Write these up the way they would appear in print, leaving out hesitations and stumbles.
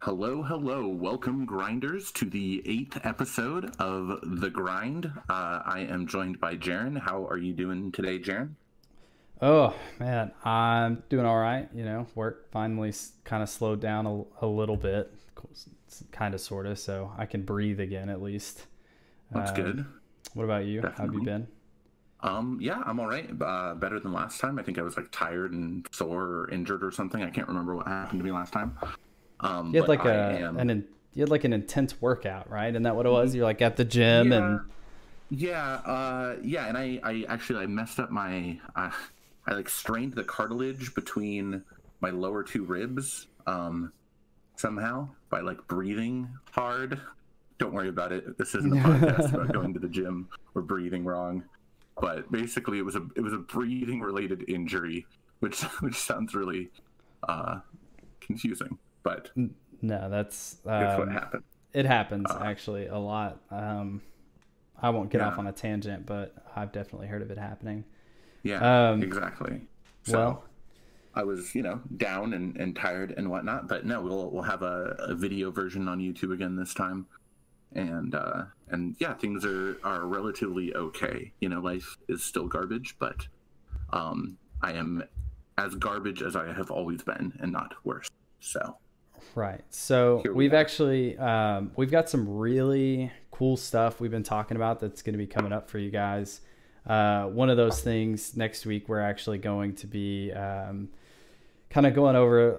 Hello, hello. Welcome, grinders, to the 8th episode of The Grind. I am joined by Jaren. How are you doing today, Jaren? Oh man, I'm doing all right. Work finally kind of slowed down a little bit, kind of sort of, so I can breathe again at least. That's Um, good. what about you? How have you Definitely. been? Yeah, I'm all right. Better than last time. I think I was like tired and sore or injured or something. I can't remember what happened to me last time. You had But like I a am, an in- you had like an intense workout, right? Isn't that what it was? y- You're like at the gym yeah, and yeah. And I actually I messed up I like strained the cartilage between my lower two ribs. Somehow by like breathing hard. Don't worry about it. This isn't a podcast about going to the gym or breathing wrong. But basically, it was a breathing related injury, which sounds really uh, confusing. But no, that's it's what happened. it happens Uh, actually a lot. I won't get off yeah, on a tangent, but I've definitely heard of it happening. yeah, Um, exactly. So well, I was, down and tired and whatnot. But no, we'll have a video version on YouTube again this time. And yeah, things are relatively okay. Life is still garbage, but I am as garbage as I have always been, and not worse. So right. So here we we've are. actually we've got some really cool stuff we've been talking about that's going to be coming up for you guys. One of those things next week we're actually going to be kind of going over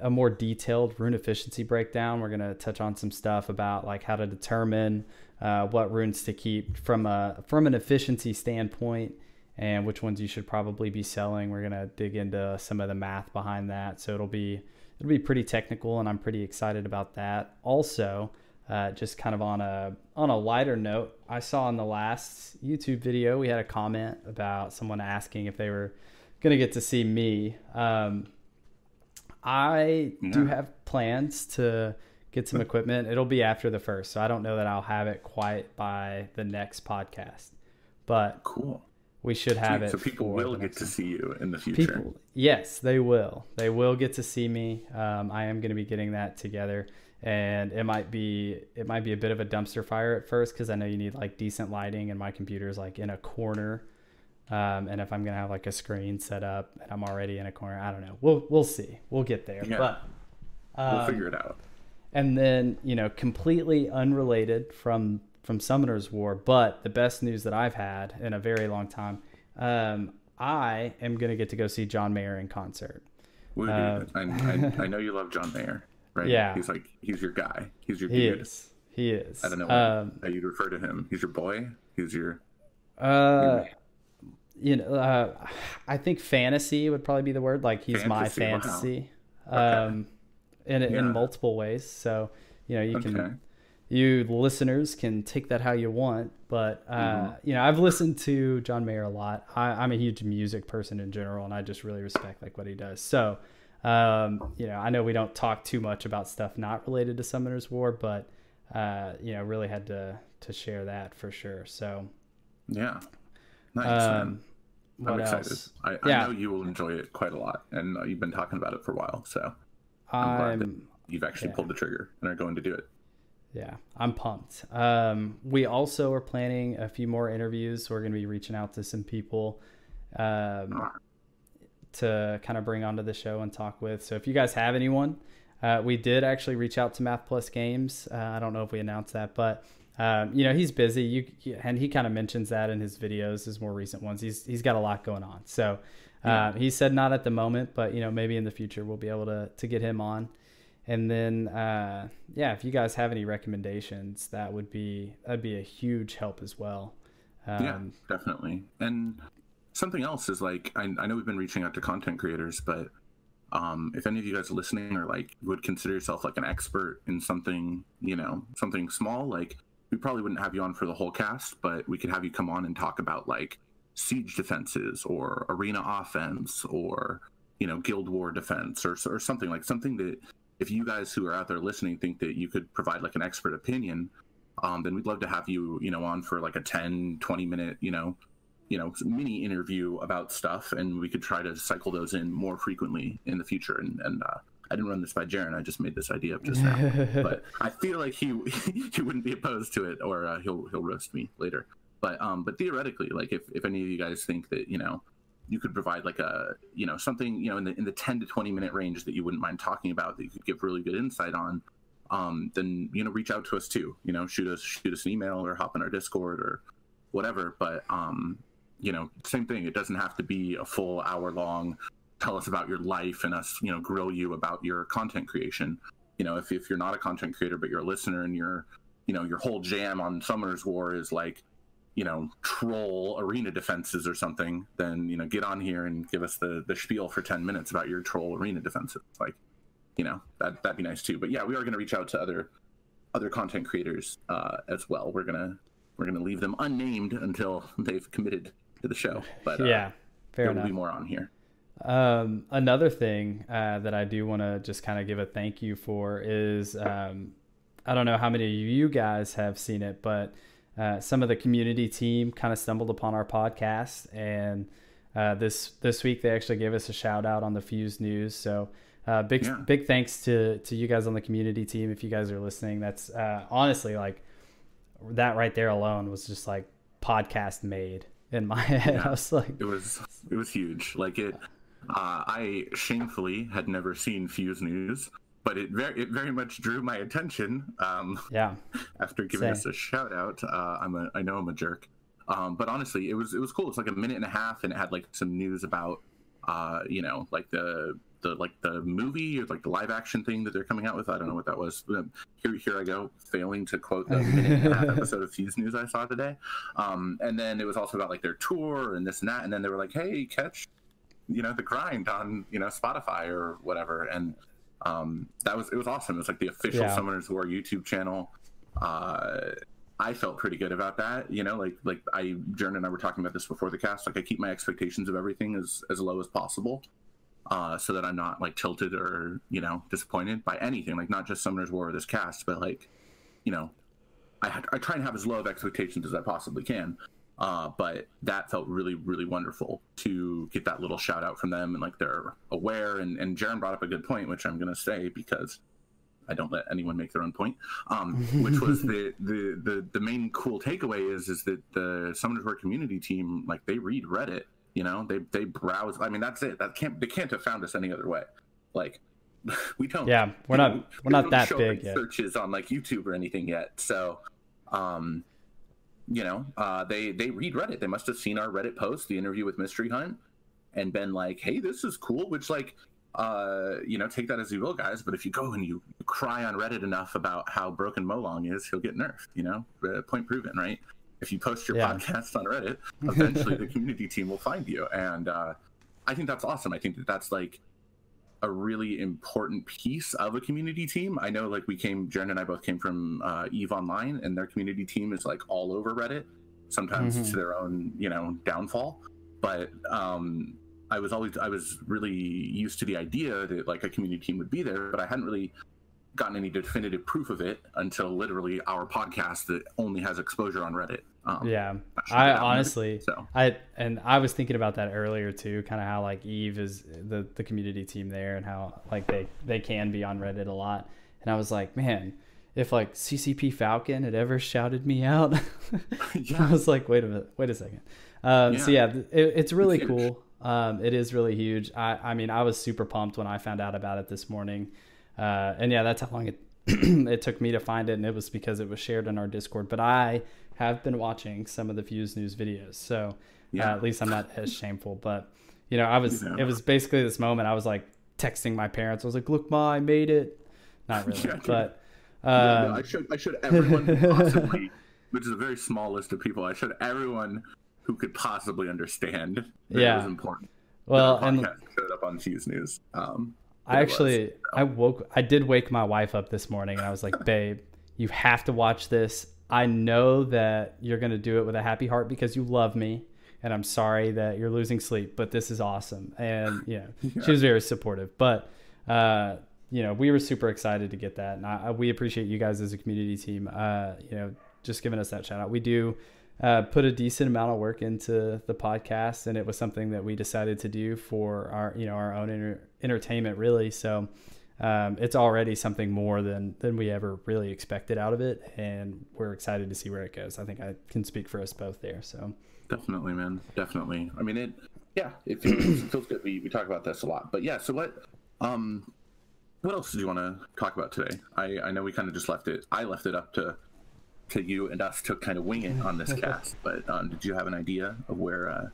a more detailed rune efficiency breakdown. We're going to touch on some stuff about like how to determine what runes to keep from an efficiency standpoint and which ones you should probably be selling. We're going to dig into some of the math behind that. So it'll be pretty technical, and I'm pretty excited about that. Also, just kind of on a lighter note, I saw in the last YouTube video we had a comment about someone asking if they were going to get to see me. I do Yeah, have plans to get some equipment. It'll be after the first, so I don't know that I'll have it quite by the next podcast, but cool. we should have Sweet. it So people for will the get next to one. see you in the future. People, yes, they will. They will get to see me. I am going to be getting that together, and it might be a bit of a dumpster fire at first because I know you need like decent lighting, and my computer's like in a corner. And if I'm gonna have like a screen set up and I'm already in a corner, I don't know. We'll see. We'll get there. Yeah, But we'll um, figure it out. and then completely unrelated from Summoner's War, but the best news that I've had in a very long time. I am gonna get to go see John Mayer in concert. Woo Uh, dude. I know you love John Mayer, right? yeah, He's your guy. He's your he dude. is. He I is. don't know how you'd refer to him. He's your boy. Your Uh, I think fantasy would probably be the word. Like he's my fantasy. Wow. fantasy, Okay. um, in Yeah. multiple ways. So you Okay. can, you listeners can take that how you want. But Hmm. I've listened to John Mayer a lot. I'm a huge music person in general, and I just really respect like what he does. So I know we don't talk too much about stuff not related to Summoner's War, but really had to share that for sure. So. Yeah. Nice, man. Um, I'm what excited. else? I know Yeah, you will enjoy it quite a lot, and you've been talking about it for a while, so I'm glad that I'm you've actually yeah, pulled the trigger and are going to do it. yeah, I'm pumped. We also are planning a few more interviews. We're going to be reaching out to some people um, Ah, to kind of bring onto the show and talk with. So if you guys have anyone, we did actually reach out to Math Plus Games. I don't know if we announced that, but he's busy. And he kind of mentions that in his videos, his more recent ones. He's got a lot going on. So Yeah. he said not at the moment, but maybe in the future we'll be able to get him on. And then if you guys have any recommendations, that'd be a huge help as well. Yeah, Um, definitely. And something else is like I know we've been reaching out to content creators, but if any of you guys listening or like would consider yourself like an expert in something, something small, like we probably wouldn't have you on for the whole cast, but we could have you come on and talk about like siege defenses or arena offense or guild war defense or something that if you guys who are out there listening think that you could provide like an expert opinion, then we'd love to have you on for like a 10-20 minute mini interview about stuff, and we could try to cycle those in more frequently in the future and I didn't run this by Jaron. I just made this idea up just now. But I feel like he wouldn't be opposed to it, or he'll roast me later. But theoretically, like if any of you guys think that, you could provide like a, something, in the 10 to 20 minute range that you wouldn't mind talking about, that you could give really good insight on, then, reach out to us too, shoot us an email or hop in our Discord or whatever. But, same thing. It doesn't have to be a full hour long, tell us about your life and us, grill you about your content creation. If you're not a content creator, but you're a listener and your whole jam on Summoner's War is like, troll arena defenses or something, then, get on here and give us the spiel for 10 minutes about your troll arena defenses. Like, that'd be nice too. But yeah, we are going to reach out to other content creators as well. We're going to leave them unnamed until they've committed to the show. But yeah, fair enough. There will be more on here. Another thing that I do want to just kind of give a thank you for is, I don't know how many of you guys have seen it, but some of the community team kind of stumbled upon our podcast, and this week they actually gave us a shout out on the Fuse News. So big thanks to you guys on the community team. If you guys are listening, that's honestly, like, that right there alone was just like podcast made in my head. Yeah, I was like, it was huge. Like I shamefully had never seen Fuse News, but it very much drew my attention. After giving us a shout out, I know I'm a jerk, but honestly, it was cool. It's like a minute and a half, and it had like some news about, like the movie or like the live action thing that they're coming out with. I don't know what that was. Here I go, failing to quote the minute and a half episode of Fuse News I saw today. And then it was also about like their tour and this and that. And then they were like, hey, catch, the grind on, Spotify or whatever. And it was awesome. It was like the official Summoners War YouTube channel. I felt pretty good about that, like Jern and I were talking about this before the cast. Like, I keep my expectations of everything as low as possible, so that I'm not like tilted or, disappointed by anything, like not just Summoners War or this cast, but like, I try and have as low of expectations as I possibly can. But that felt really, really wonderful to get that little shout out from them, and like they're aware. And Jaren brought up a good point, which I'm going to say because I don't let anyone make their own point, which was the main cool takeaway is that the Summoners War community team, like, they read Reddit, they browse. I mean, that's it. They can't have found us any other way. Like, we don't. Yeah, we're not that big yet. Searches on like YouTube or anything yet. So, they read Reddit. They must have seen our Reddit post, the interview with Mystery Hunt, and been like, hey, this is cool, which, like, take that as you will, guys, but if you go and you cry on Reddit enough about how broken Molong is, he'll get nerfed, point proven, right? If you post your podcast on Reddit, eventually the community team will find you. And I think that's awesome. I think that's like a really important piece of a community team. I know, like, Jen and I both came from EVE Online, and their community team is like all over Reddit, sometimes to their own, downfall. But I was really used to the idea that like a community team would be there, but I hadn't really gotten any definitive proof of it until literally our podcast that only has exposure on Reddit. I honestly, I was thinking about that earlier too, kind of how like EVE is the community team there, and how like they can be on Reddit a lot. And I was like, man, if like CCP Falcon had ever shouted me out, I was like, wait a second. So yeah, it's really cool. It is really huge. I mean, I was super pumped when I found out about it this morning. And yeah, that's how long it took me to find it. And it was because it was shared in our Discord, but I have been watching some of the Fuse News videos. So at least I'm not as shameful, but it was basically this moment. I was like texting my parents. I was like, look, Ma, I made it. Not really, but, I should everyone possibly, which is a very small list of people. I should everyone who could possibly understand that it was important. Well, and showed up on Fuse News. I did wake my wife up this morning, and I was like, babe, you have to watch this. I know that you're going to do it with a happy heart because you love me, and I'm sorry that you're losing sleep, but this is awesome. And she was very supportive, but we were super excited to get that. And we appreciate you guys as a community team, just giving us that shout out. We do put a decent amount of work into the podcast, and it was something that we decided to do for our own entertainment, really. So it's already something more than we ever really expected out of it, and we're excited to see where it goes. I think I can speak for us both there. So definitely, man, definitely. I mean, it feels good. We talk about this a lot, but yeah. So what else did you want to talk about today? I know we kind of just left it. I left it up to you and us to kind of wing it on this cast. But did you have an idea of where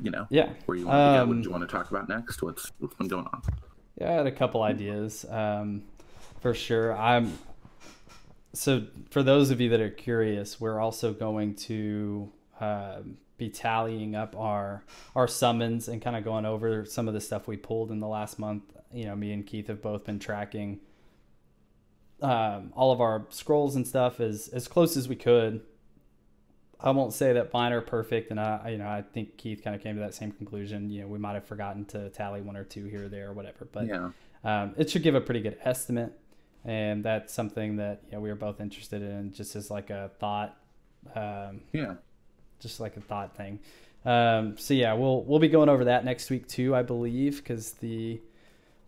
where you want to go? What do you want to talk about next? What's been going on? Yeah, I had a couple ideas for sure. So for those of you that are curious, we're also going to be tallying up our summons and kind of going over some of the stuff we pulled in the last month. Me and Keith have both been tracking all of our scrolls and stuff as close as we could. I won't say that mine are perfect, and I think Keith kind of came to that same conclusion. We might have forgotten to tally one or two here or there or whatever, but it should give a pretty good estimate, and that's something that we are both interested in, just as like a thought. Just like a thought thing. So yeah, we'll be going over that next week too, I believe, because the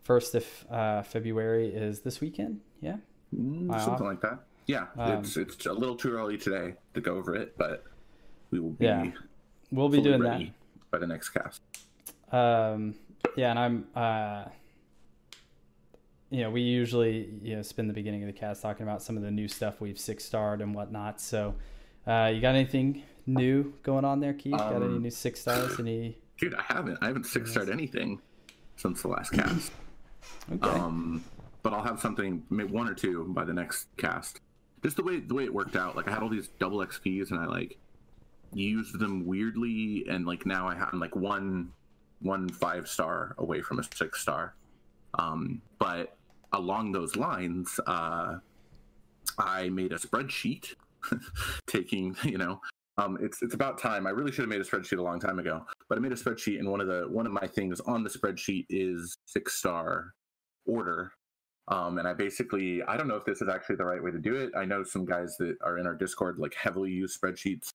1st of February is this weekend. Yeah. Something like that. Yeah. It's a little too early today to go over it, but we will be we'll be doing that by the next cast. And I'm we usually spend the beginning of the cast talking about some of the new stuff we've 6-starred and whatnot. So you got anything new going on there, Keith? Got any new 6-stars? Dude, I haven't 6-starred anything since the last cast. Okay. But I'll have something, maybe 1 or 2 by the next cast. Just the way it worked out. Like I had all these double XPs and I like used them weirdly, and like now I'm like one 5-star away from a 6-star. But along those lines, I made a spreadsheet taking, it's about time. I really should have made a spreadsheet a long time ago, but I made a spreadsheet, and one of my things on the spreadsheet is 6-star order. And I don't know if this is actually the right way to do it. I know some guys that are in our Discord like heavily use spreadsheets.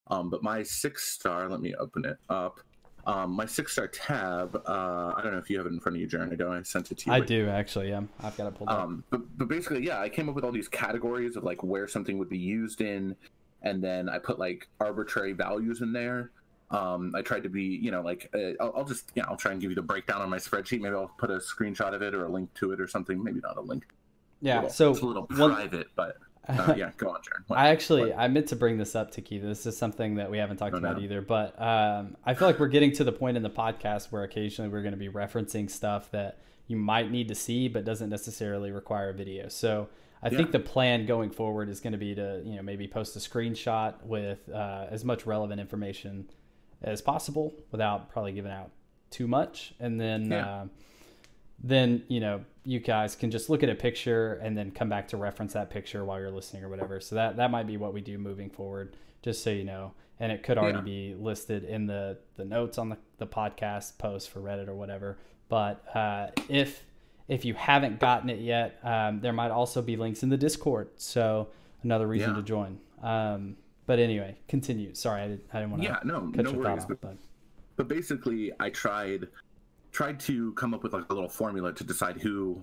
But my 6-star, let me open it up. My 6-star tab, I don't know if you have it in front of you, Jaron. I know I sent it to you. I do actually, yeah. I've got it pulled up. But basically, yeah, I came up with all these categories of like where something would be used in, and then I put like arbitrary values in there. I tried to be, I'll try and give you the breakdown on my spreadsheet. Maybe I'll put a screenshot of it or a link to it or something. Maybe not a link. Yeah, it's a little private, but yeah, go on, Jaron. I meant to bring this up to Keith. This is something that we haven't talked about either, but I feel like we're getting to the point in the podcast where occasionally we're going to be referencing stuff that you might need to see, but doesn't necessarily require a video. So I think the plan going forward is going to be to, maybe post a screenshot with as much relevant information as possible without probably giving out too much. And then, you guys can just look at a picture and then come back to reference that picture while you're listening or whatever. So that might be what we do moving forward, just so you know. And it could already be listed in the notes on the podcast post for Reddit or whatever. But if you haven't gotten it yet, there might also be links in the Discord. So another reason to join. But anyway, continue. Sorry, I didn't want to cut your thought off. But basically, I tried to come up with like a little formula to decide who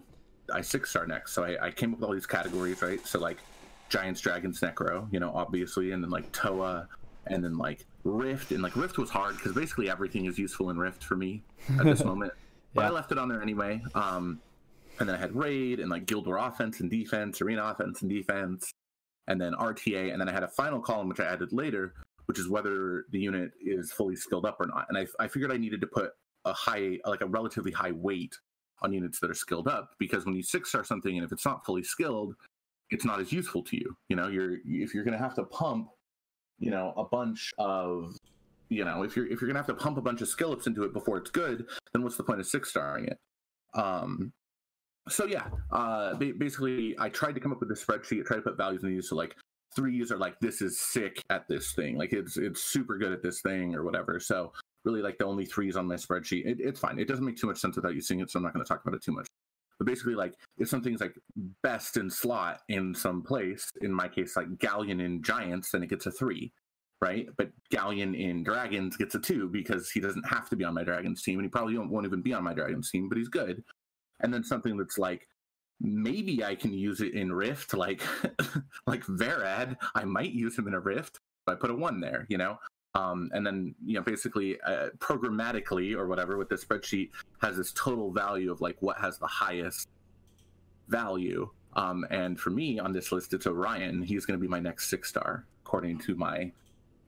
I 6-star next. So I came up with all these categories, right? So like Giants, Dragons, Necro, obviously, and then like Toa, and then like Rift. And like Rift was hard because basically everything is useful in Rift for me at this moment. But I left it on there anyway. And then I had Raid and like Guild War offense and defense, Arena offense and defense, and then RTA. And then I had a final column, which I added later, which is whether the unit is fully skilled up or not. And I figured I needed to put a relatively high weight on units that are skilled up, because when you 6-star something and if it's not fully skilled, it's not as useful to you. If you're going to have to pump, a bunch of, if you're going to have to pump a bunch of skill ups into it before it's good, then what's the point of 6-starring it? So yeah, basically I tried to come up with a spreadsheet. I tried to put values in these. So like 3s are like, this is sick at this thing. Like it's super good at this thing or whatever. So really like the only 3s on my spreadsheet. It's fine. It doesn't make too much sense without you seeing it, so I'm not going to talk about it too much. But basically, like, if something's like best in slot in some place, in my case, like Galleon in Giants, then it gets a 3, right? But Galleon in Dragons gets a 2 because he doesn't have to be on my Dragons team, and he probably won't even be on my Dragons team, but he's good. and then something that's like, maybe I can use it in Rift, like like Verad. I might use him in a Rift. I put a 1 there, and then basically programmatically or whatever with the spreadsheet has this total value of like what has the highest value. And for me on this list, it's Orion. He's going to be my next 6-star according to my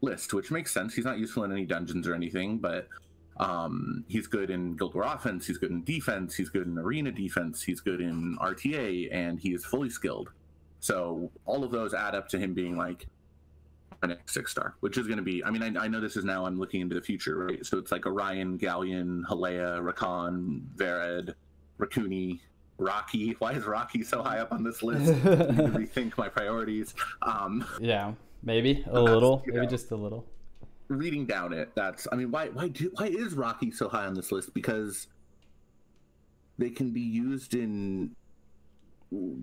list, which makes sense. He's not useful in any dungeons or anything, but he's good in Guild War offense, he's good in defense, he's good in arena defense, he's good in RTA, and he is fully skilled. So all of those add up to him being like my next 6-star, which is going to be, I mean, I know this is now, I'm looking into the future, right? So it's like Orion, Galleon, Halea, Rakan, Vered, Rakuni, Rocky. Why is Rocky so high up on this list? I need to rethink my priorities. Yeah, maybe a little, maybe just a little. Reading down it, that's, I mean, why is Rocky so high on this list? Because they can be used in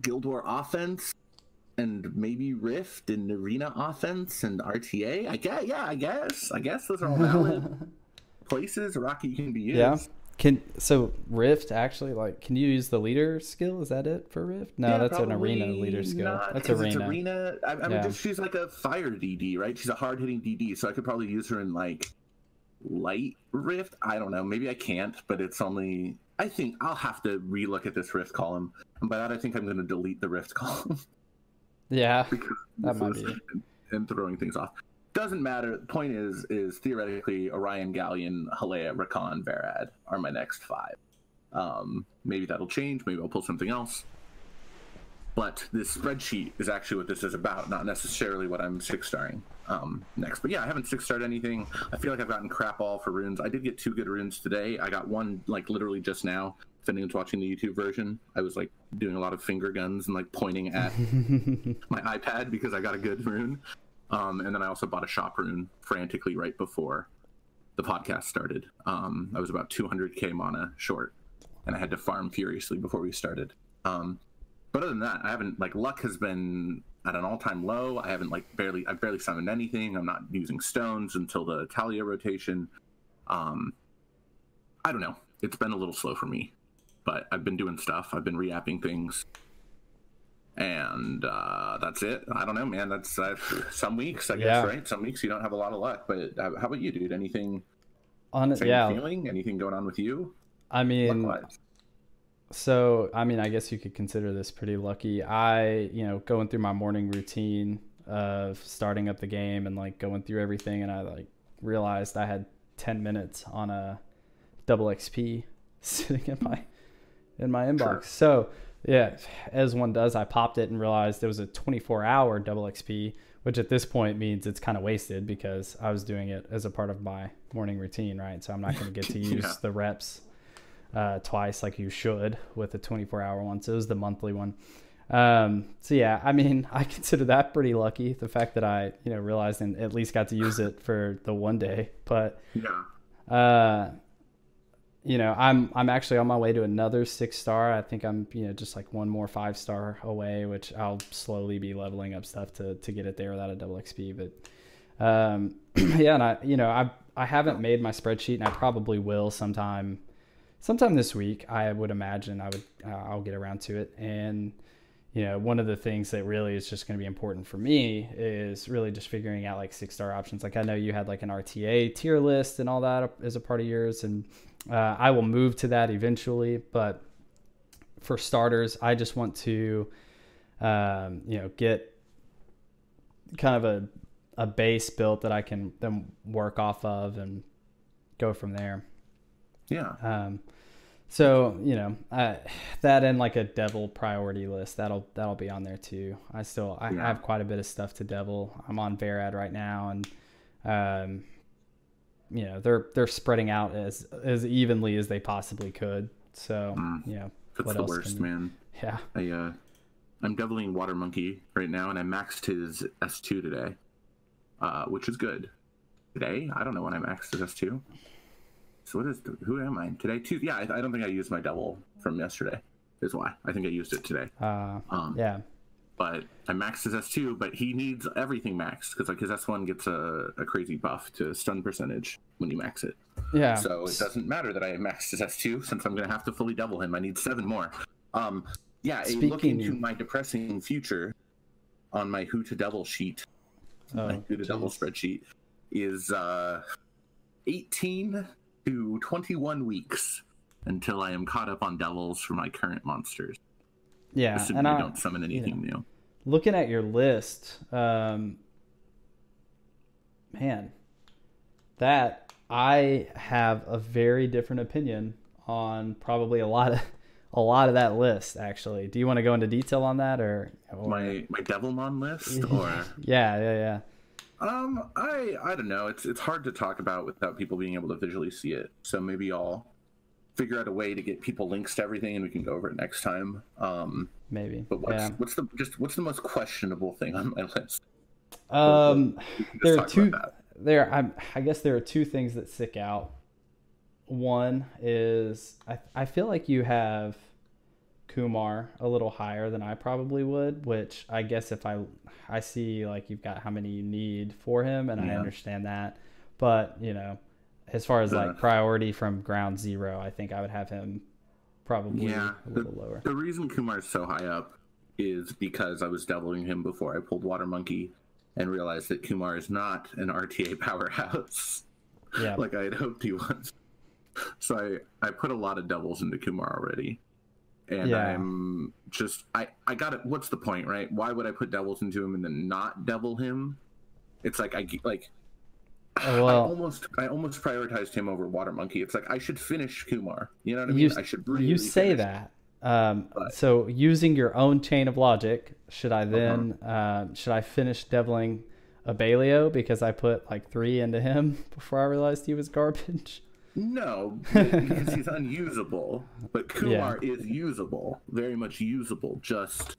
Guild War offense and maybe Rift and arena offense and RTA. I guess those are all valid places Rocky can be used. Yeah. So Rift actually, like, can you use the leader skill? Is that it for Rift? No, that's an arena leader skill. That's arena. It's arena. I mean, she's like a fire DD, right? She's a hard hitting DD, so I could probably use her in like light Rift. I don't know. Maybe I can't, but it's only. I think I'll have to relook at this Rift column, and by that I think I'm going to delete the Rift column. Yeah, that might be. And throwing things off. Doesn't matter. The point is theoretically Orion, Galleon, Halea, Rakan, Verad are my next 5. Maybe that'll change. Maybe I'll pull something else. But this spreadsheet is actually what this is about, not necessarily what I'm 6-starring next. But yeah, I haven't 6-starred anything. I feel like I've gotten crap all for runes. I did get 2 good runes today. I got one like literally just now. If anyone's watching the YouTube version, I was like doing a lot of finger guns and like pointing at my iPad because I got a good rune. And then I also bought a shop rune frantically right before the podcast started. I was about 200k mana short, and I had to farm furiously before we started. But other than that, I haven't, like, luck has been at an all-time low. I haven't, like, I've barely summoned anything. I'm not using stones until the Talia rotation. I don't know. It's been a little slow for me, but I've been doing stuff. I've been re-apping things. And that's it. I don't know, man. That's some weeks, I guess, right? Some weeks you don't have a lot of luck. But how about you, dude? Anything? Feeling? Anything going on with you? I mean, so I mean, I guess you could consider this pretty lucky. Going through my morning routine of starting up the game and like going through everything, and I like realized I had 10 minutes on a double XP sitting in my inbox. Sure. So. Yeah, as one does, I popped it and realized there was a 24-hour double XP, which at this point means it's kind of wasted because I was doing it as a part of my morning routine, right? So I'm not going to get to use the reps twice like you should with the 24-hour one. So it was the monthly one. So yeah, I mean, I consider that pretty lucky, the fact that I, realized and at least got to use it for the one day. But I'm actually on my way to another 6-star. I think I'm, just like one more 5-star away, which I'll slowly be leveling up stuff to get it there without a double XP. But, yeah, and I haven't made my spreadsheet, and I probably will sometime this week. I would imagine I'll get around to it. And, one of the things that really is just going to be important for me is really just figuring out like 6-star options. Like I know you had like an RTA tier list and all that as a part of yours, and I will move to that eventually, but for starters, I just want to, get kind of a base built that I can then work off of and go from there. Yeah. So, that and like a devil priority list, that'll be on there too. I have quite a bit of stuff to devil. I'm on Verad right now, and, they're spreading out as evenly as they possibly could. So, that's the worst, man. Yeah. I'm deviling Water Monkey right now, and I maxed his S2 today, which is good. Today? I don't know when I maxed his S2. So who am I today? Yeah, I don't think I used my devil from yesterday. Is why I think I used it today. Yeah. but I maxed his S2, but he needs everything maxed because like his S1 gets a crazy buff to stun percentage when you max it. Yeah. So it doesn't matter that I maxed his S2 since I'm going to have to fully double him. I need 7 more. Yeah, a look into my depressing future on my Who to Devil sheet, my Who to Devil spreadsheet, is 18 to 21 weeks until I am caught up on devils for my current monsters. Yeah, assuming I don't summon anything new. Looking at your list, man, that I have a very different opinion on probably a lot of that list. Actually, do you want to go into detail on that, or my Devilmon list, or yeah. I don't know. It's hard to talk about without people being able to visually see it. So maybe I'll figure out a way to get people links to everything, and we can go over it next time. Maybe. But what's the most questionable thing on my list? There are two. I guess there are two things that stick out. One is I feel like you have Kumar a little higher than I probably would, which I guess if I see like you've got how many you need for him, and I understand that, but as far as like priority from ground zero, I think I would have him probably a little lower. The reason Kumar is so high up is because I was deviling him before I pulled Water Monkey and realized that Kumar is not an RTA powerhouse like I had hoped he was. So I put a lot of devils into Kumar already. And I'm just I got it. What's the point, right? Why would I put devils into him and then not devil him? It's like I almost prioritized him over Water Monkey. It's like I should finish Kumar. You know what I mean? I should really you say that. So using your own chain of logic, should I then should I finish deviling Abelio because I put like 3 into him before I realized he was garbage? No, because he's unusable. But Kumar is usable, very much usable, just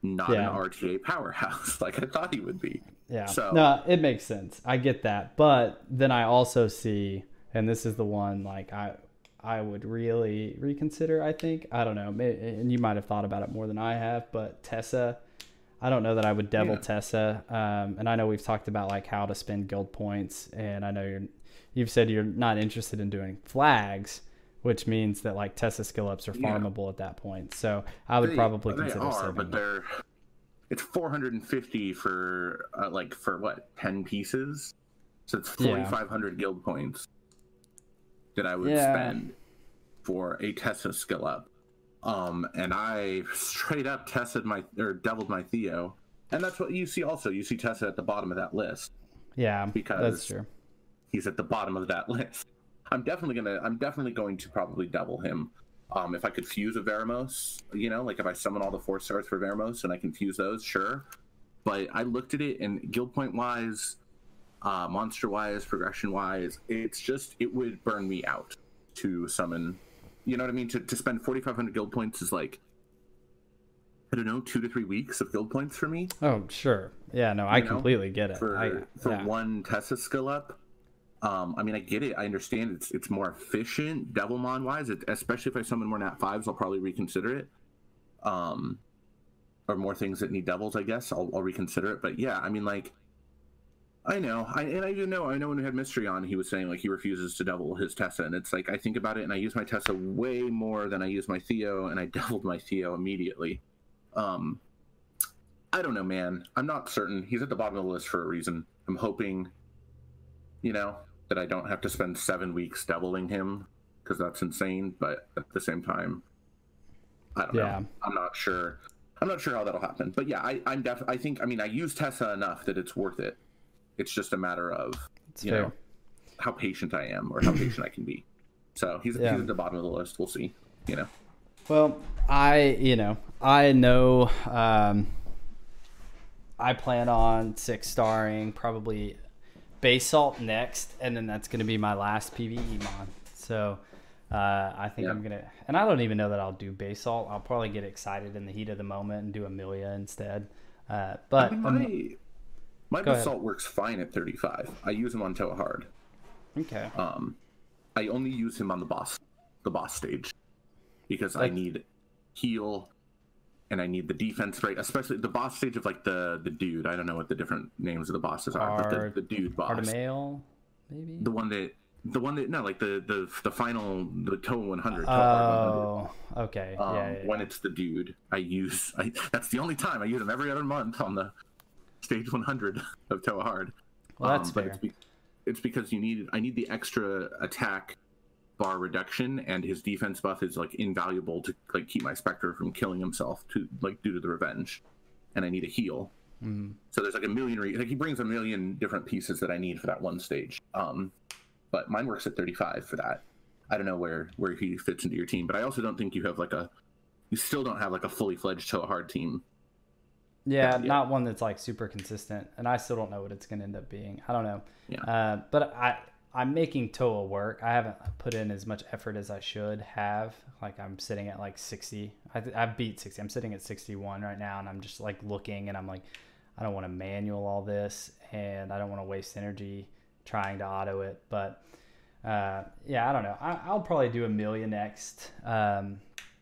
not an RTA powerhouse like I thought he would be. Yeah. So no, it makes sense. I get that. But then I also see, and this is the one like I would really reconsider, I think. I don't know. And you might have thought about it more than I have, but Tessa, I don't know that I would devil Tessa. And I know we've talked about like how to spend guild points, and I know you've said you're not interested in doing flags, which means that like Tessa skill ups are farmable at that point. So I would probably consider saving. But it's 450 for for what, 10 pieces? So it's 4,500 guild points that I would spend for a Tessa skill up. And I straight up deviled my Theo. And that's what you see also. You see Tessa at the bottom of that list. Yeah, because that's true. He's at the bottom of that list. I'm definitely going to probably devil him. If I could fuse a Veramos, like if I summon all the 4-stars for Veramos and I can fuse those, sure. But I looked at it, and guild point wise, monster wise, progression wise, it would burn me out to summon. You know what I mean? To spend 4,500 guild points is like, I don't know, 2 to 3 weeks of guild points for me. Oh, sure. Yeah, no, I completely get it. For one Tessa skill up. I mean, I get it. I understand it's more efficient Devilmon wise, especially if I summon more Nat 5s, I'll probably reconsider it. Or more things that need devils, I guess I'll reconsider it. But yeah, I mean, like, I know. I know when we had Mystery on, he was saying like he refuses to devil his Tessa, and it's like I think about it, and I use my Tessa way more than I use my Theo, and I deviled my Theo immediately. I don't know, man. I'm not certain. He's at the bottom of the list for a reason. I'm hoping, that I don't have to spend 7 weeks deviling him, because that's insane. But at the same time, I don't know. I'm not sure how that'll happen. But yeah, I think I use Tessa enough that it's worth it. It's just a matter of how patient I am, or how patient I can be. So he's at the bottom of the list. We'll see. Well, I know I plan on 6-starring probably Basalt next, and then that's going to be my last PvE mon. So I think I'm going to, and I don't even know that I'll do Basalt. I'll probably get excited in the heat of the moment and do Amelia instead. But my Basalt works fine at 35. I use him on Toa Hard. Okay. I only use him on the boss stage, because I need heal and I need the defense break, especially the boss stage of like the dude. I don't know what the different names of the bosses are, but the dude boss. Artemail, maybe? The one that no, like the final, the TOA 100. Oh, okay. When it's the dude, that's the only time I use him, every other month on the stage 100 of TOA hard. Well, that's fair. But it's because I need the extra attack bar reduction, and his defense buff is like invaluable to like keep my Spectre from killing himself due to the revenge, and I need a heal. So there's like a million he brings a million different pieces that I need for that one stage. But mine works at 35 for that. I don't know where he fits into your team, but I also don't think you still don't have like a fully fledged TOA hard team. Yeah, not one that's like super consistent, and I still don't know what it's going to end up being. I don't know. Yeah. But I'm making TOA work. I haven't put in as much effort as I should have. Like I'm sitting at like 60. I've beat 60. I'm sitting at 61 right now, and I'm just like looking, and I'm like, I don't want to manual all this, and I don't want to waste energy trying to auto it. But yeah, I don't know. I'll probably do 1,000,000 next,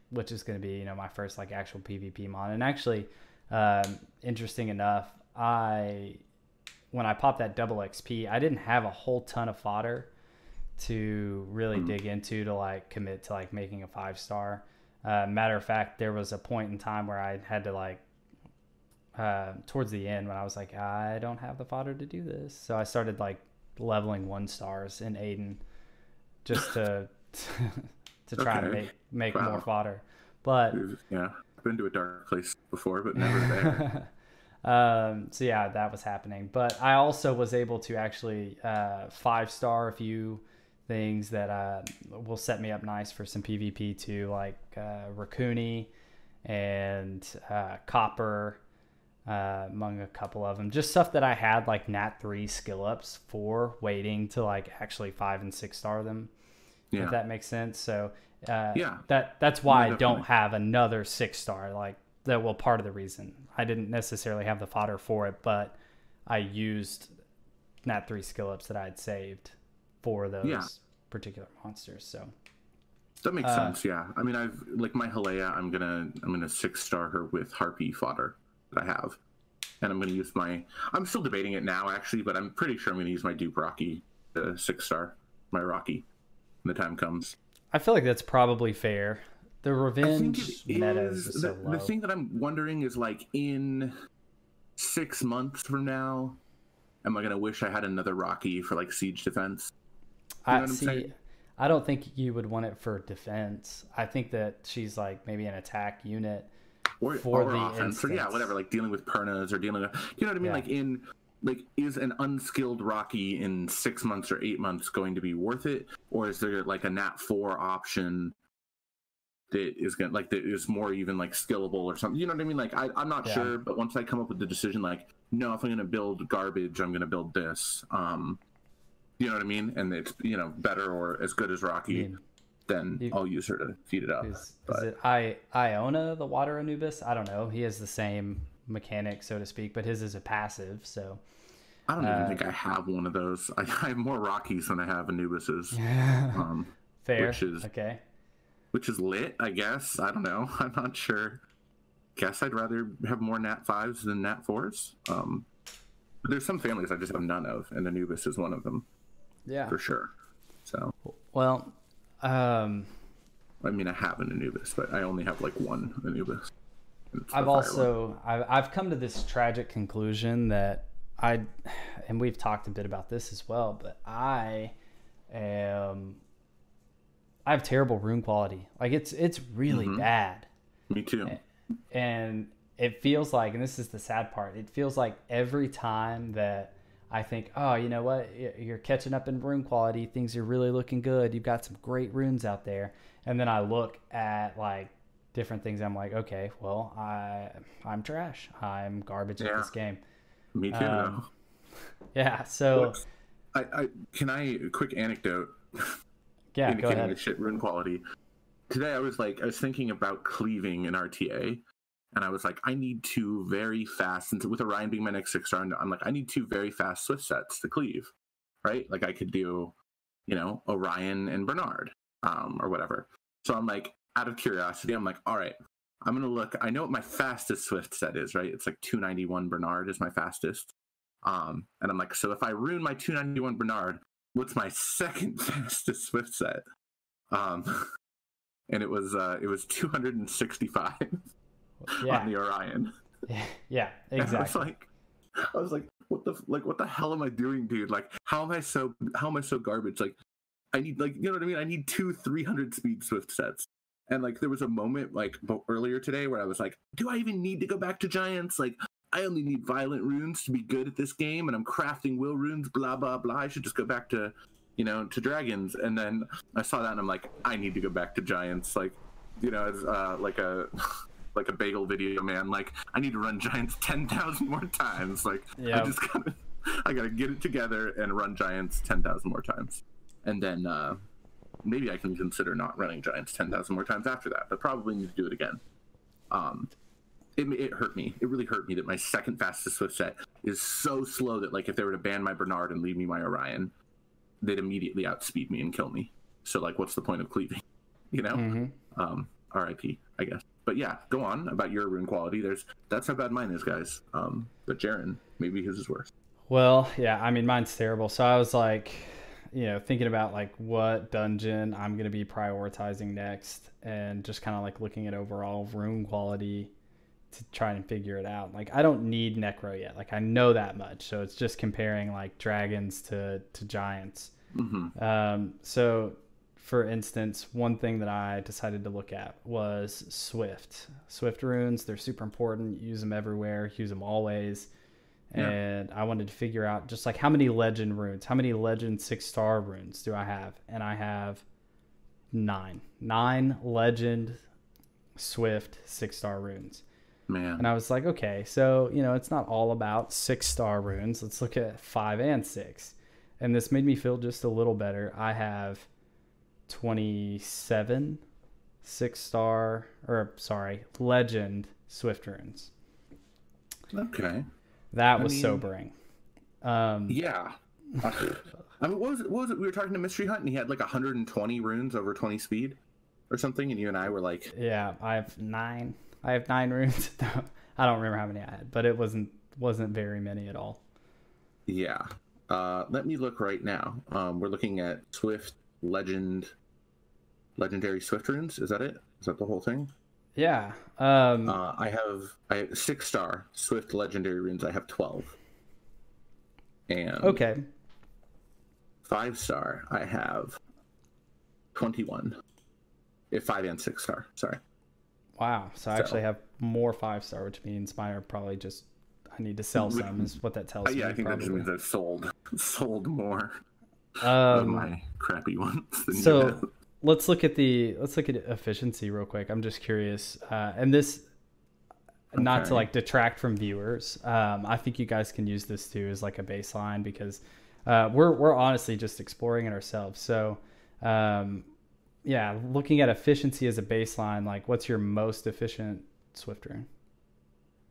which is going to be my first like actual PvP mon. And actually, interesting enough, when I popped that double XP, I didn't have a whole ton of fodder to really dig into to like commit to like making a 5-star. Matter of fact, there was a point in time where I had to like towards the end when I was like, I don't have the fodder to do this, so I started like leveling 1-stars in Aiden just to try to make more fodder. But yeah, I've been to a dark place before, but never there. So yeah, that was happening. But I also was able to actually 5-star a few things that will set me up nice for some PvP too, like Raccoony and Copper, among a couple of them. Just stuff that I had like Nat 3 skill ups for, waiting to like actually 5 and 6-star them. Yeah. If that makes sense. So that's why I don't have another 6-star. Like that, well, part of the reason I didn't necessarily have the fodder for it, but I used Nat 3 skill ups that I had saved for those particular monsters. So that makes sense. Yeah, I mean, I've like my Halea, I'm gonna 6-star her with Harpy fodder that I have, and I'm gonna use I'm still debating it now actually, but I'm pretty sure I'm gonna use my dupe Rocky 6-star, my Rocky, when the time comes. I feel like that's probably fair. The revenge meta is just so low. The thing that I'm wondering is, like, in 6 months from now, am I gonna wish I had another Rocky for like siege defense? You know what I'm saying? I don't think you would want it for defense. I think that she's like maybe an attack unit or the offense, or whatever, like dealing with Pernas or dealing with, you know what I mean? Like is an unskilled Rocky in 6 months or 8 months going to be worth it, or is there like a Nat 4 option that is going that is more even like skillable or something? You know what I mean? Like I'm not sure, but once I come up with the decision, like, no, if I'm going to build garbage, I'm going to build this. You know what I mean? And it's better or as good as Rocky, then I'll use her to feed it up. Is it Iona, the water Anubis? I don't know. He has the same mechanic, so to speak, but his is a passive. So I don't even think I have one of those. I have more Rockies than I have Anubises. Fair. Which is lit, I guess. I don't know. I'm not sure. Guess I'd rather have more Nat 5s than Nat 4s. But there's some families I just have none of, and Anubis is one of them. Yeah. For sure. So. Well, I mean, I have an Anubis, but I only have like one Anubis. I've come to this tragic conclusion that and we've talked a bit about this as well, but I have terrible rune quality. Like it's really bad. Me too. And it feels like, and this is the sad part, it feels like every time that I think, oh, you know what, you're catching up in rune quality, things are really looking good, you've got some great runes out there, and then I look at like different things, I'm like, okay, well, I'm trash, I'm garbage at this game. Me too. Yeah, so I quick anecdote. Yeah, indicating go ahead. The shit rune quality. Today I was thinking about cleaving in RTA, and I was like, I need 2 very fast, and with Orion being my next 6-star, I'm like, I need 2 very fast Swift sets to cleave, right? Like I could do, Orion and Bernard, or whatever. So I'm like, out of curiosity, I'm like, all right, I'm gonna look. I know what my fastest Swift set is, right? It's like 291 Bernard is my fastest. And I'm like, so if I ruin my 291 Bernard, what's my second fastest Swift set? And it was 265 on the Orion. Yeah, exactly. I was like, what the hell am I doing, dude? Like, how am I so garbage? Like, I need, like, you know what I mean? I need 300 speed Swift sets. And like, there was a moment like earlier today where I was like, do I even need to go back to Giants? Like, I only need violent runes to be good at this game, and I'm crafting will runes, blah, blah, blah. I should just go back to, to dragons. And then I saw that and I'm like, I need to go back to Giants. Like, as like a bagel video, man. Like, I need to run Giants 10,000 more times. Like, I gotta get it together and run Giants 10,000 more times. And then maybe I can consider not running Giants 10,000 more times after that, but probably need to do it again. It hurt me. It really hurt me that my second fastest Swift set is so slow that, like, if they were to ban my Bernard and leave me my Orion, they'd immediately outspeed me and kill me. So, like, what's the point of cleaving? Mm-hmm. RIP, I guess. But yeah, go on about your rune quality. That's how bad mine is, guys. But Jaren, maybe his is worse. Well, yeah, I mean, mine's terrible. So I was like, thinking about like what dungeon I'm going to be prioritizing next, and just kind of like looking at overall rune quality to try and figure it out. Like, I don't need Necro yet. Like, I know that much. So it's just comparing like dragons to giants. Mm-hmm. So for instance, one thing that I decided to look at was Swift runes. They're super important. Use them everywhere. Use them always. Yeah. And I wanted to figure out just like how many legend runes, how many legend 6-star runes do I have? And I have 9 legend Swift 6-star runes. Man. And I was like, okay, so, it's not all about 6-star runes. Let's look at 5 and 6. And this made me feel just a little better. I have 27 legend Swift runes. Okay. That was sobering. Yeah. I mean, what was it? We were talking to Mystery Hunt, and he had like 120 runes over 20 speed or something, and you and I were like... Yeah, I have 9. I have 9 runes. I don't remember how many I had, but it wasn't very many at all. Yeah. Let me look right now. We're looking at Swift legendary Swift runes. Is that it? Is that the whole thing? Yeah. I have 6-star Swift legendary runes. I have 12. And okay. 5-star, I have 21. 5 and 6-star. Sorry. Wow. So I actually have more 5-star, which means mine are probably just, I need to sell some, is what that tells me. Yeah, I think probably. that just means I've sold more of my crappy ones. So let's look at efficiency real quick. I'm just curious, and this, not to like detract from viewers. I think you guys can use this too as like a baseline, because we're honestly just exploring it ourselves. So yeah, looking at efficiency as a baseline, like what's your most efficient Swift rune?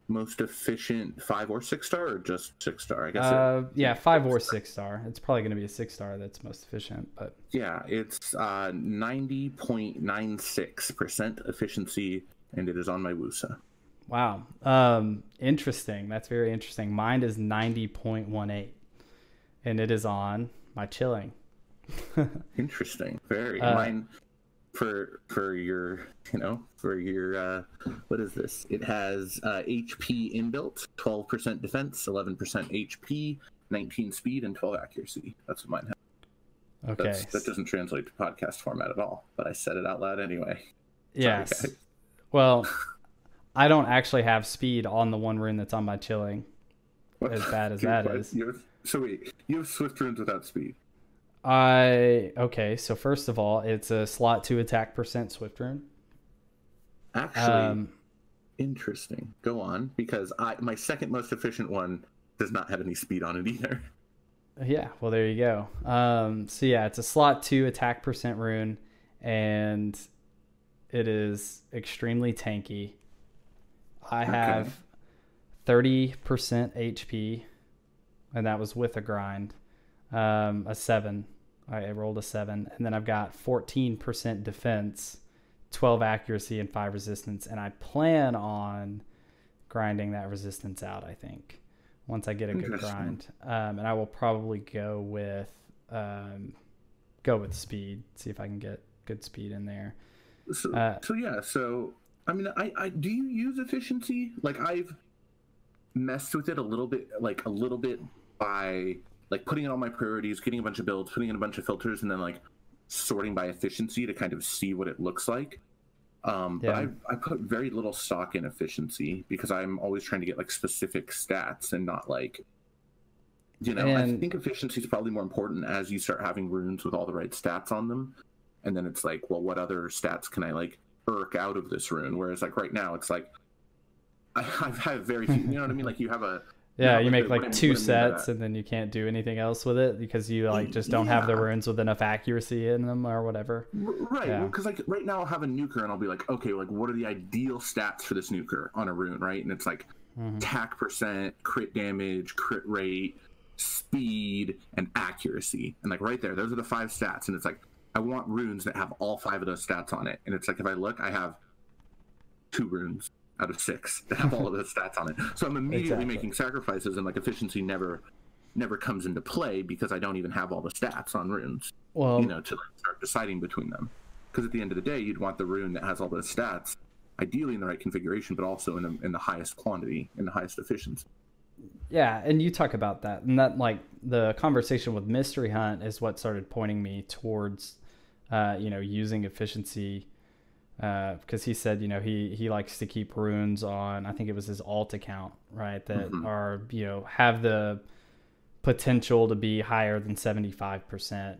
Most efficient 5 or 6-star, or just 6-star? I guess. Yeah, 5 or 6-star. It's probably going to be a 6-star that's most efficient, but yeah, it's 90.96% efficiency, and it is on my Wusa. Wow. Interesting. That's very interesting. Mine is 90.18, and it is on my chilling. Interesting. Very. Mine, for your what is this? It has HP inbuilt, 12% defense, 11% HP, 19 speed, and 12 accuracy. That's what mine has. Okay. That doesn't translate to podcast format at all, but I said it out loud anyway. Yes. Sorry, well, I don't actually have speed on the one rune that's on my chilling. What? As bad as that is. So wait, you have Swift runes without speed? Okay, so first of all, it's a slot 2 attack percent Swift rune. Actually, interesting. Go on, because my second most efficient one does not have any speed on it either. Yeah, well, there you go. So yeah, it's a slot 2 attack percent rune, and it is extremely tanky. I have 30% HP, and that was with a grind. A 7. I rolled a 7, and then I've got 14% defense, 12 accuracy and 5 resistance, and I plan on grinding that resistance out, I think, once I get a good grind. And I will probably go with speed, see if I can get good speed in there. So I mean, I do you use efficiency? Like, I've messed with it a little bit by like putting in all my priorities, getting a bunch of builds, putting in a bunch of filters, and then like sorting by efficiency to kind of see what it looks like. But I put very little stock in efficiency because I'm always trying to get like specific stats and not like, I think efficiency is probably more important as you start having runes with all the right stats on them. And then it's like, well, what other stats can I like irk out of this rune? Whereas like right now, it's like, I've had very few, you know what I mean? Like you have a, you make like two sets and then you can't do anything else with it because you like just don't have the runes with enough accuracy in them or whatever. Right. Yeah. Because like right now I'll have a nuker and I'll be like, okay, like what are the ideal stats for this nuker on a rune, right? And it's like attack percent, crit damage, crit rate, speed, and accuracy. And like right there, those are the 5 stats. And it's like, I want runes that have all 5 of those stats on it. And it's like, if I look, I have 2 runes out of 6 that have all of those stats on it. So I'm immediately making sacrifices, and like efficiency never comes into play because I don't even have all the stats on runes. Well, to like start deciding between them. Because at the end of the day, you'd want the rune that has all those stats, ideally in the right configuration, but also in the highest quantity, in the highest efficiency. Yeah, and you talk about that, and that like the conversation with Mystery Hunt is what started pointing me towards, using efficiency. Because he said, he likes to keep runes on, I think it was his alt account, right? That are, have the potential to be higher than 75%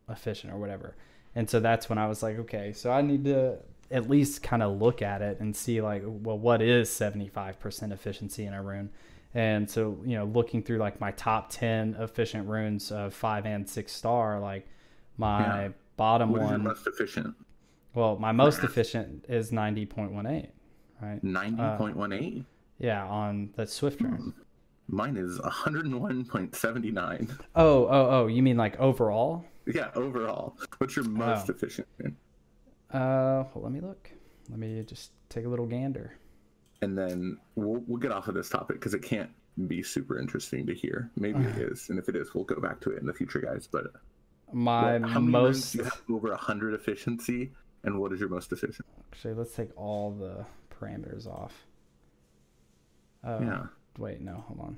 efficient or whatever. And so that's when I was like, okay, so I need to at least kind of look at it and see like, well, what is 75% efficiency in a rune? And so, looking through like my top 10 efficient runes of 5 and 6 star, like my bottom one. What is your most efficient? Well, my most efficient is 90.18, right? 90.18? Yeah, on the Swift rune. Mine is 101.79. Oh, you mean like overall? Yeah, overall. What's your most efficient rune? Well, let me look. Let me just take a little gander. And then we'll get off of this topic because it can't be super interesting to hear. Maybe it is, and if it is, we'll go back to it in the future, guys. But how many runes do you have over 100 efficiency? And what is your most efficient? Actually, let's take all the parameters off. Wait, no, hold on.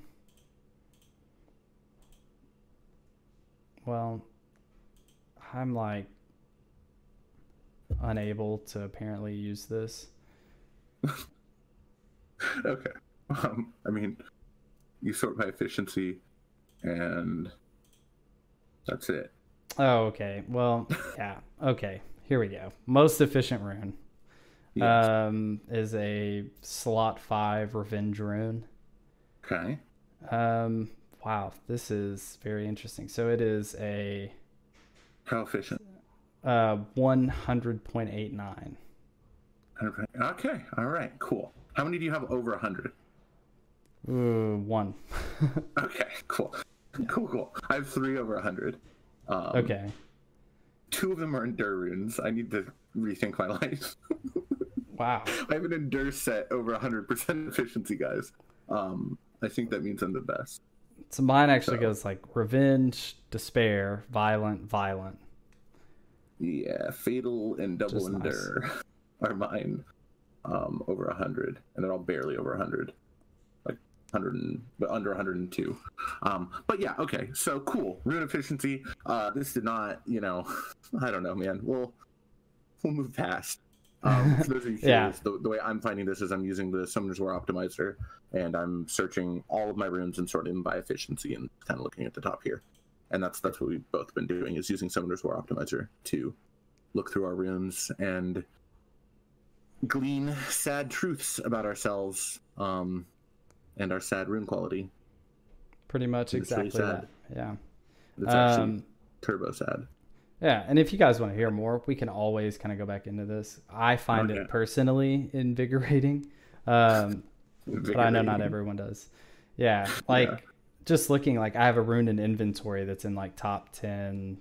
Well, I'm like unable to apparently use this. Okay. I mean, you sort by efficiency, and that's it. Oh, okay. Well, yeah. Okay. Here we go. Most efficient rune is a slot 5 revenge rune. Okay. Wow, this is very interesting. So it is a how efficient? 100.89. Okay. All right. Cool. How many do you have over 100? 1. Okay. Cool. Cool. I have 3 over 100. Okay. 2 of them are Endure runes. I need to rethink my life. Wow. I have an Endure set over 100% efficiency, guys. I think that means I'm the best. So mine actually goes like Revenge, Despair, Violent. Yeah, Fatal and Double Endure are mine over 100. And they're all barely over 100. Like 100, but under 102. But yeah, okay. So cool. Rune efficiency. This did not, I don't know, man. We'll move past. For those of you curious, the way I'm finding this is I'm using the Summoner's War Optimizer, and I'm searching all of my runes and sorting them by efficiency and kind of looking at the top here. And that's what we've both been doing, is using Summoner's War Optimizer to look through our runes and glean sad truths about ourselves and our sad rune quality. Pretty much exactly that. Yeah. It's actually turbo sad. Yeah, and if you guys want to hear more, we can always kind of go back into this. I find it personally invigorating, but I know not everyone does. Yeah, just looking, like I have a rune in inventory that's in like top 10.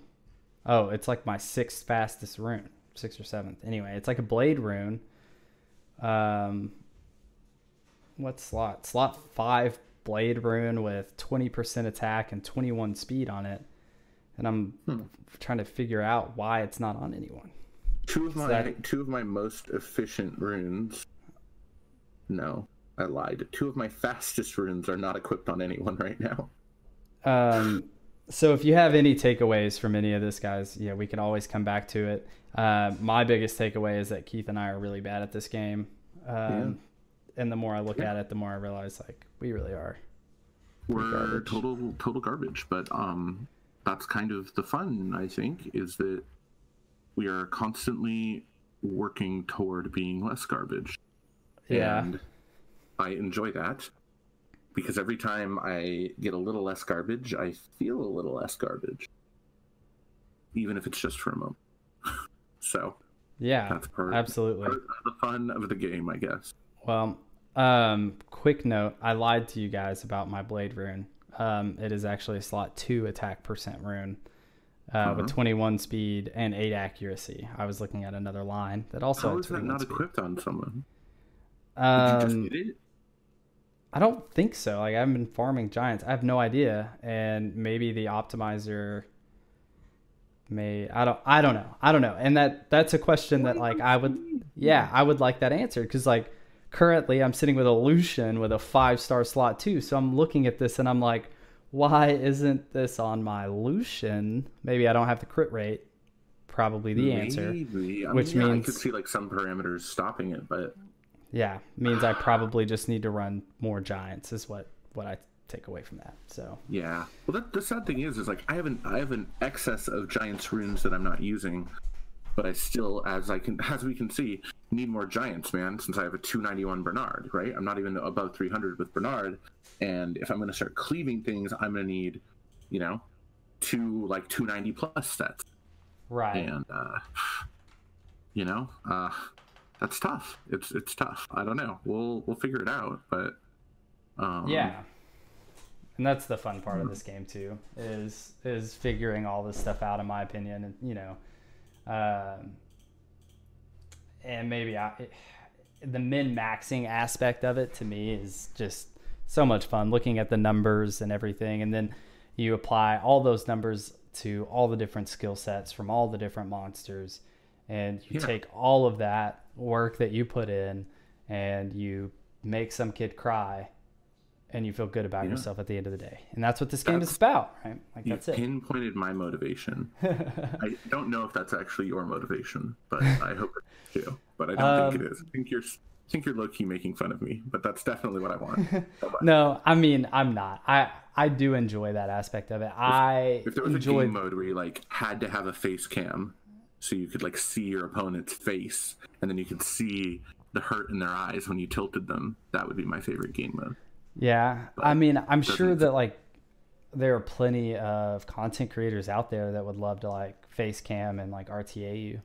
Oh, it's like my 6th fastest rune. 6th or 7th. Anyway, it's like a blade rune. What slot? Slot 5 blade rune with 20% attack and 21 speed on it. And I'm trying to figure out why it's not on anyone. Two of my most efficient runes. No, I lied. 2 of my fastest runes are not equipped on anyone right now. So if you have any takeaways from any of this, guys, yeah, we can always come back to it. My biggest takeaway is that Keith and I are really bad at this game. And the more I look at it, the more I realize like we really are. We're total garbage. But that's kind of the fun, I think, is that we are constantly working toward being less garbage. Yeah. And I enjoy that because every time I get a little less garbage, I feel a little less garbage. Even if it's just for a moment. So yeah, that's absolutely part of the fun of the game, I guess. Well, quick note, I lied to you guys about my blade rune. It is actually a slot 2 attack % rune with 21 speed and 8 accuracy. I was looking at another line that also How had is that 21 not speed. equipped on someone? Did you just get it? I don't think so. Like, I haven't been farming giants. I have no idea. And maybe the optimizer may, I don't know. And that's a question that like I would like that answered. Cause like currently I'm sitting with a Lucian with a 5-star slot 2. So I'm looking at this and I'm like, why isn't this on my Lucian? Maybe I don't have the crit rate. Probably the answer. Which means I could see like some parameters stopping it, but yeah, means I probably just need to run more giants is what I take away from that. So yeah. Well, the sad thing is like I have an excess of giants runes that I'm not using, but I still, as we can see, need more giants, man. Since I have a 291 Bernard, right? I'm not even above 300 with Bernard, and if I'm going to start cleaving things, I'm going to need, 290 plus sets. Right. And that's tough. It's tough. I don't know. We'll figure it out, but yeah. And that's the fun part of this game too, is figuring all this stuff out, in my opinion, and and maybe the min-maxing aspect of it to me is just so much fun, looking at the numbers and everything, and then you apply all those numbers to all the different skill sets from all the different monsters, and you take all of that work that you put in and you make some kid cry and you feel good about yourself at the end of the day. And that's what this game is about, right? Like that's it. You pinpointed my motivation. I don't know if that's actually your motivation, but I hope it's too. But I don't think it is. I think you're low-key making fun of me, but that's definitely what I want. No, I mean, I'm not. I do enjoy that aspect of it. If there was a game mode where you like had to have a face cam so you could like see your opponent's face and then you could see the hurt in their eyes when you tilted them, that would be my favorite game mode. Yeah. But I mean, I'm sure that like there are plenty of content creators out there that would love to like face cam and like RTA you.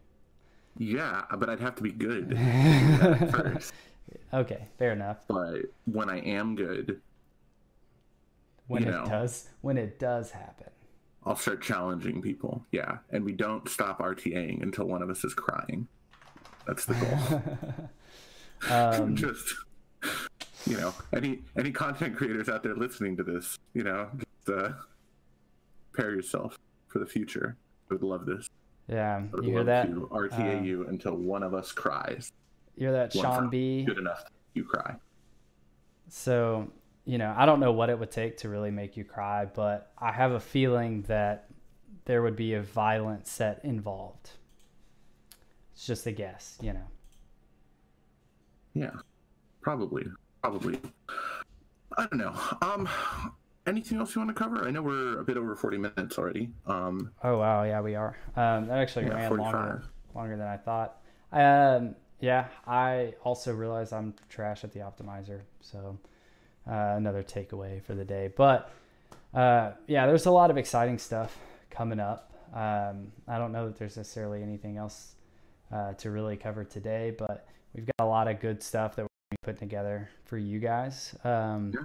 Yeah, but I'd have to be good first. Okay, fair enough. But when I am good, when it does happen, I'll start challenging people. Yeah, and we don't stop RTAing until one of us is crying. That's the goal. Just any content creators out there listening to this, just prepare yourself for the future. I would love this. Yeah, you hear that? To RTA you until one of us cries. You hear that, Sean B? Good enough, you cry. So, I don't know what it would take to really make you cry, but I have a feeling that there would be a violent set involved. It's just a guess, Yeah, probably. I don't know. Anything else you want to cover? I know we're a bit over 40 minutes already. Oh wow, yeah, we are. That actually ran 45. longer than I thought. Yeah, I also realized I'm trash at the optimizer, so another takeaway for the day. But yeah, there's a lot of exciting stuff coming up. I don't know that there's necessarily anything else to really cover today, but we've got a lot of good stuff that we're putting together for you guys. And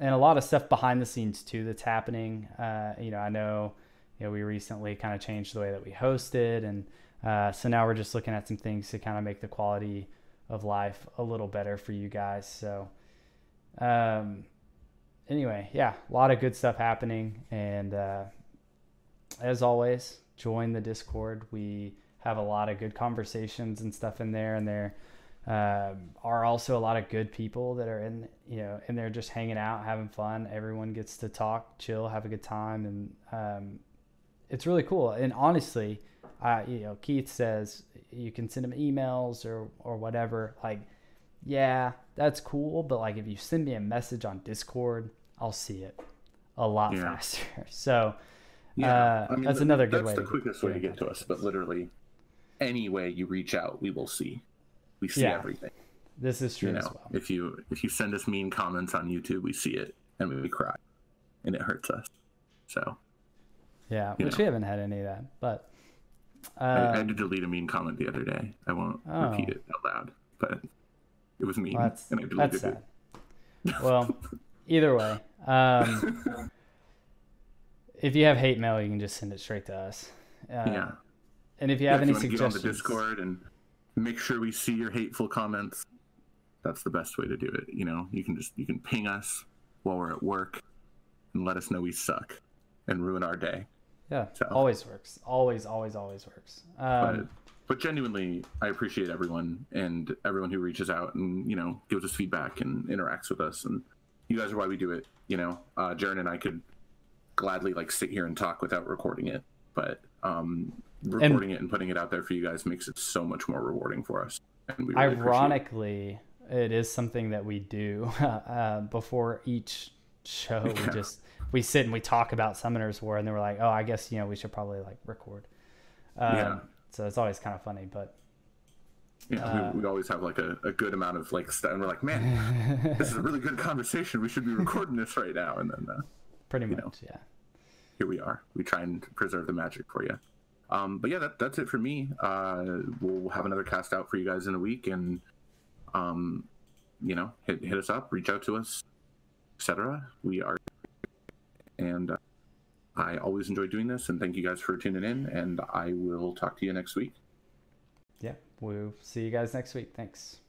a lot of stuff behind the scenes too that's happening. I know we recently kind of changed the way that we hosted, and So now we're just looking at some things to kind of make the quality of life a little better for you guys. So anyway, yeah, a lot of good stuff happening. And as always, join the Discord. We have a lot of good conversations and stuff in there, and there are also a lot of good people that are in there just hanging out, having fun. Everyone gets to talk, chill, have a good time, and it's really cool. And honestly, Keith says you can send him emails or whatever. Like, yeah, that's cool, but like if you send me a message on Discord, I'll see it a lot faster. So that's another good way. That's the quickest way to get to us. But literally, any way you reach out, we will see. We see everything. This is true as well. If you send us mean comments on YouTube, we see it and we cry, and it hurts us. So yeah, which we haven't had any of that, but I had to delete a mean comment the other day. I won't repeat it out loud, but it was mean, and I deleted it. Well, either way, if you have hate mail, you can just send it straight to us. And if you have any suggestions, get on the Discord and make sure we see your hateful comments. That's the best way to do it. You can ping us while we're at work and let us know we suck and ruin our day. Yeah, so, always works. Always works. But genuinely, I appreciate everyone and everyone who reaches out and gives us feedback and interacts with us. And you guys are why we do it. Jaron and I could gladly sit here and talk without recording it, but recording it and putting it out there for you guys makes it so much more rewarding for us. And we really ironically, it is something that we do before each show. We sit and we talk about Summoner's War, and then we're like, oh, I guess we should probably record. So it's always kind of funny, but we always have a good amount of stuff, and we're like, man, this is a really good conversation. We should be recording this right now, and then pretty much, yeah. Here we are. We try and preserve the magic for you. But yeah, that's it for me. We'll have another cast out for you guys in a week, and hit us up, reach out to us, etc. We are, and I always enjoy doing this, and thank you guys for tuning in, and I will talk to you next week. Yeah, we'll see you guys next week. Thanks.